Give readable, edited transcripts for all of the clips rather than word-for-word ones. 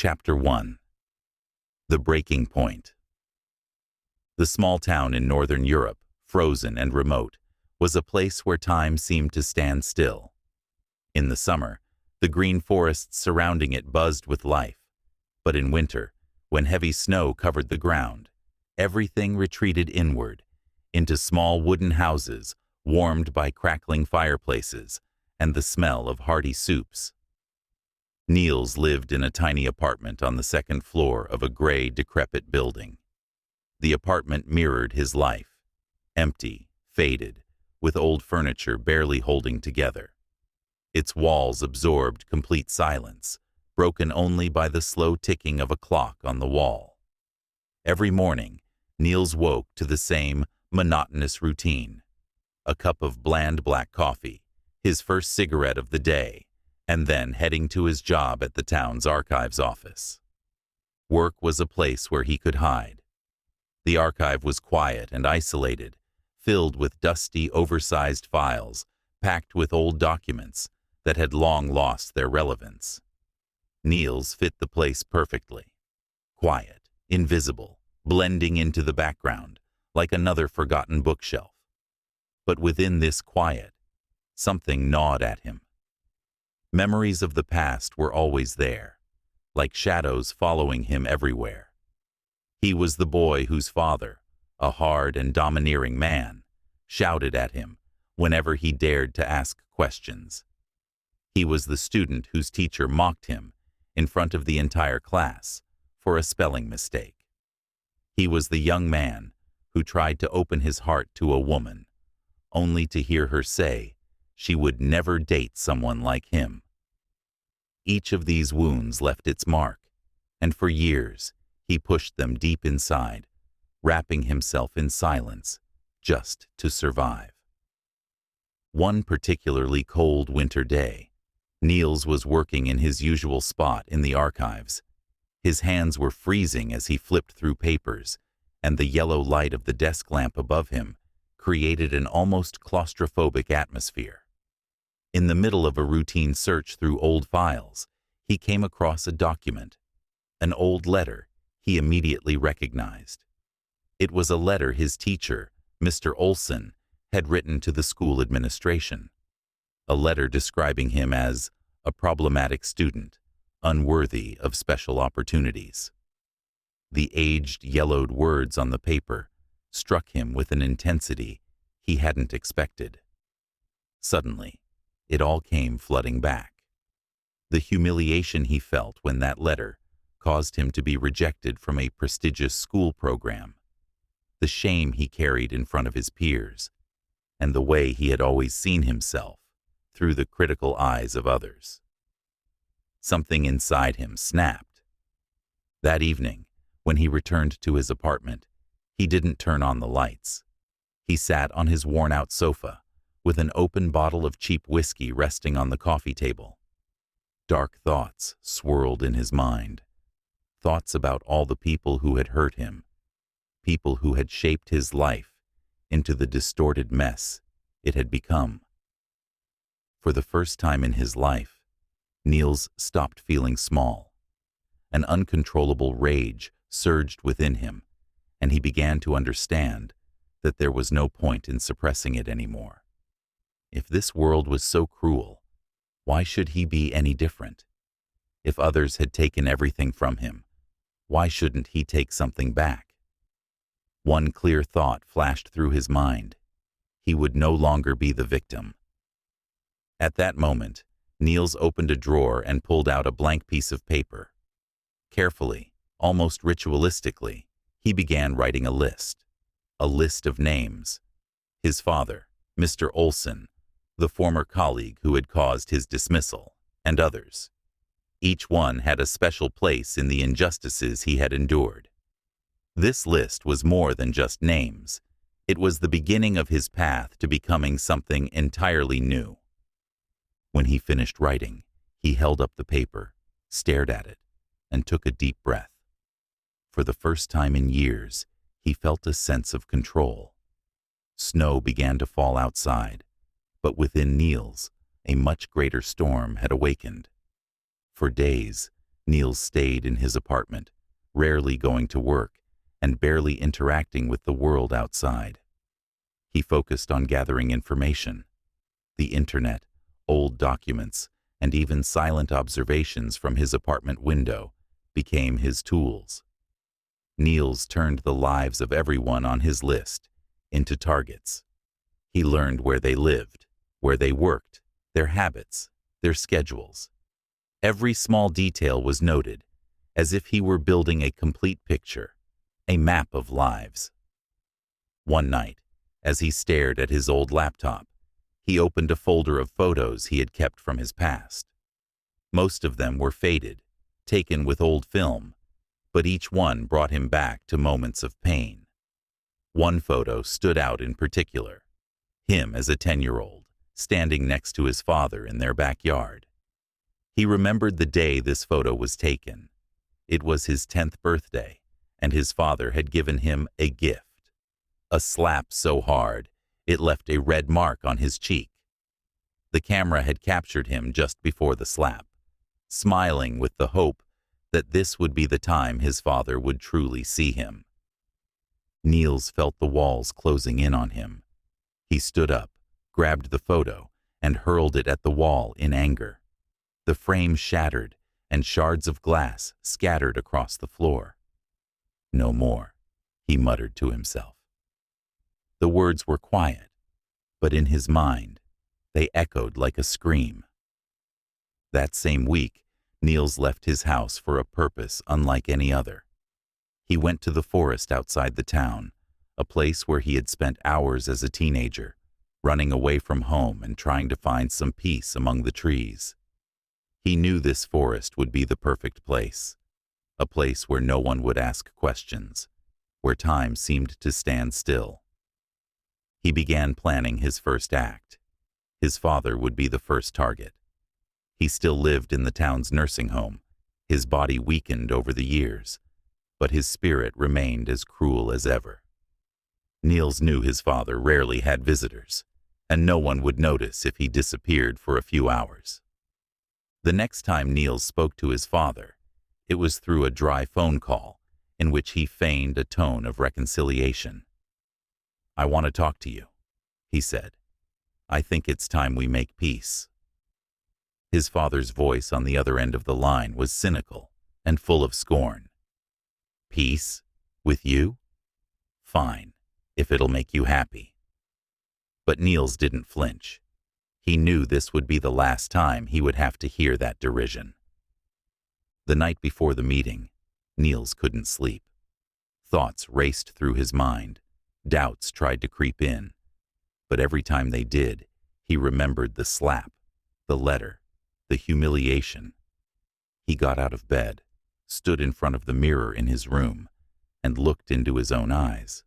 Chapter 1. The Breaking Point. The small town in northern Europe, frozen and remote, was a place where time seemed to stand still. In the summer, the green forests surrounding it buzzed with life, but in winter, when heavy snow covered the ground, everything retreated inward, into small wooden houses warmed by crackling fireplaces and the smell of hearty soups. Niels lived in a tiny apartment on the second floor of a gray, decrepit building. The apartment mirrored his life, empty, faded, with old furniture barely holding together. Its walls absorbed complete silence, broken only by the slow ticking of a clock on the wall. Every morning, Niels woke to the same monotonous routine: a cup of bland black coffee, his first cigarette of the day, and then heading to his job at the town's archives office. Work was a place where he could hide. The archive was quiet and isolated, filled with dusty, oversized files, packed with old documents that had long lost their relevance. Niels fit the place perfectly. Quiet, invisible, blending into the background, like another forgotten bookshelf. But within this quiet, something gnawed at him. Memories of the past were always there, like shadows following him everywhere. He was the boy whose father, a hard and domineering man, shouted at him whenever he dared to ask questions. He was the student whose teacher mocked him in front of the entire class for a spelling mistake. He was the young man who tried to open his heart to a woman, only to hear her say she would never date someone like him. Each of these wounds left its mark, and for years he pushed them deep inside, wrapping himself in silence just to survive. One particularly cold winter day, Niels was working in his usual spot in the archives. His hands were freezing as he flipped through papers, and the yellow light of the desk lamp above him created an almost claustrophobic atmosphere. In the middle of a routine search through old files, he came across a document, an old letter he immediately recognized. It was a letter his teacher, Mr. Olsen, had written to the school administration. A letter describing him as a problematic student, unworthy of special opportunities. The aged, yellowed words on the paper struck him with an intensity he hadn't expected. Suddenly, it all came flooding back. The humiliation he felt when that letter caused him to be rejected from a prestigious school program, the shame he carried in front of his peers, and the way he had always seen himself through the critical eyes of others. Something inside him snapped. That evening, when he returned to his apartment, he didn't turn on the lights. He sat on his worn-out sofa, with an open bottle of cheap whiskey resting on the coffee table. Dark thoughts swirled in his mind, thoughts about all the people who had hurt him, people who had shaped his life into the distorted mess it had become. For the first time in his life, Niels stopped feeling small. An uncontrollable rage surged within him, and he began to understand that there was no point in suppressing it anymore. If this world was so cruel, why should he be any different? If others had taken everything from him, why shouldn't he take something back? One clear thought flashed through his mind: he would no longer be the victim. At that moment, Niels opened a drawer and pulled out a blank piece of paper. Carefully, almost ritualistically, he began writing a list of names. His father, Mr. Olsen, the former colleague who had caused his dismissal, and others. Each one had a special place in the injustices he had endured. This list was more than just names. It was the beginning of his path to becoming something entirely new. When he finished writing, he held up the paper, stared at it, and took a deep breath. For the first time in years, he felt a sense of control. Snow began to fall outside, but within Niels, a much greater storm had awakened. For days, Niels stayed in his apartment, rarely going to work and barely interacting with the world outside. He focused on gathering information. The internet, old documents, and even silent observations from his apartment window became his tools. Niels turned the lives of everyone on his list into targets. He learned where they lived, where they worked, their habits, their schedules. Every small detail was noted, as if he were building a complete picture, a map of lives. One night, as he stared at his old laptop, he opened a folder of photos he had kept from his past. Most of them were faded, taken with old film, but each one brought him back to moments of pain. One photo stood out in particular, him as a 10-year-old, standing next to his father in their backyard. He remembered the day this photo was taken. It was his 10th birthday, and his father had given him a gift. A slap so hard, it left a red mark on his cheek. The camera had captured him just before the slap, smiling with the hope that this would be the time his father would truly see him. Niels felt the walls closing in on him. He stood up, grabbed the photo, and hurled it at the wall in anger. The frame shattered, and shards of glass scattered across the floor. "No more," he muttered to himself. The words were quiet, but in his mind, they echoed like a scream. That same week, Niels left his house for a purpose unlike any other. He went to the forest outside the town, a place where he had spent hours as a teenager, running away from home and trying to find some peace among the trees. He knew this forest would be the perfect place, a place where no one would ask questions, where time seemed to stand still. He began planning his first act. His father would be the first target. He still lived in the town's nursing home, his body weakened over the years, but his spirit remained as cruel as ever. Niels knew his father rarely had visitors, and no one would notice if he disappeared for a few hours. The next time Niels spoke to his father, it was through a dry phone call in which he feigned a tone of reconciliation. "I want to talk to you," he said. "I think it's time we make peace." His father's voice on the other end of the line was cynical and full of scorn. "Peace? With you? Fine, if it'll make you happy." But Niels didn't flinch. He knew this would be the last time he would have to hear that derision. The night before the meeting, Niels couldn't sleep. Thoughts raced through his mind. Doubts tried to creep in. But every time they did, he remembered the slap, the letter, the humiliation. He got out of bed, stood in front of the mirror in his room, and looked into his own eyes.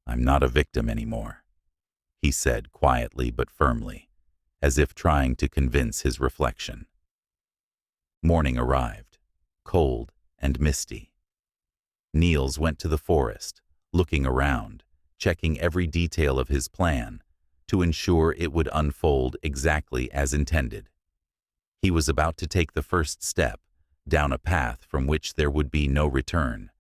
"I'm not a victim anymore," he said quietly but firmly, as if trying to convince his reflection. Morning arrived, cold and misty. Niels went to the forest, looking around, checking every detail of his plan to ensure it would unfold exactly as intended. He was about to take the first step down a path from which there would be no return.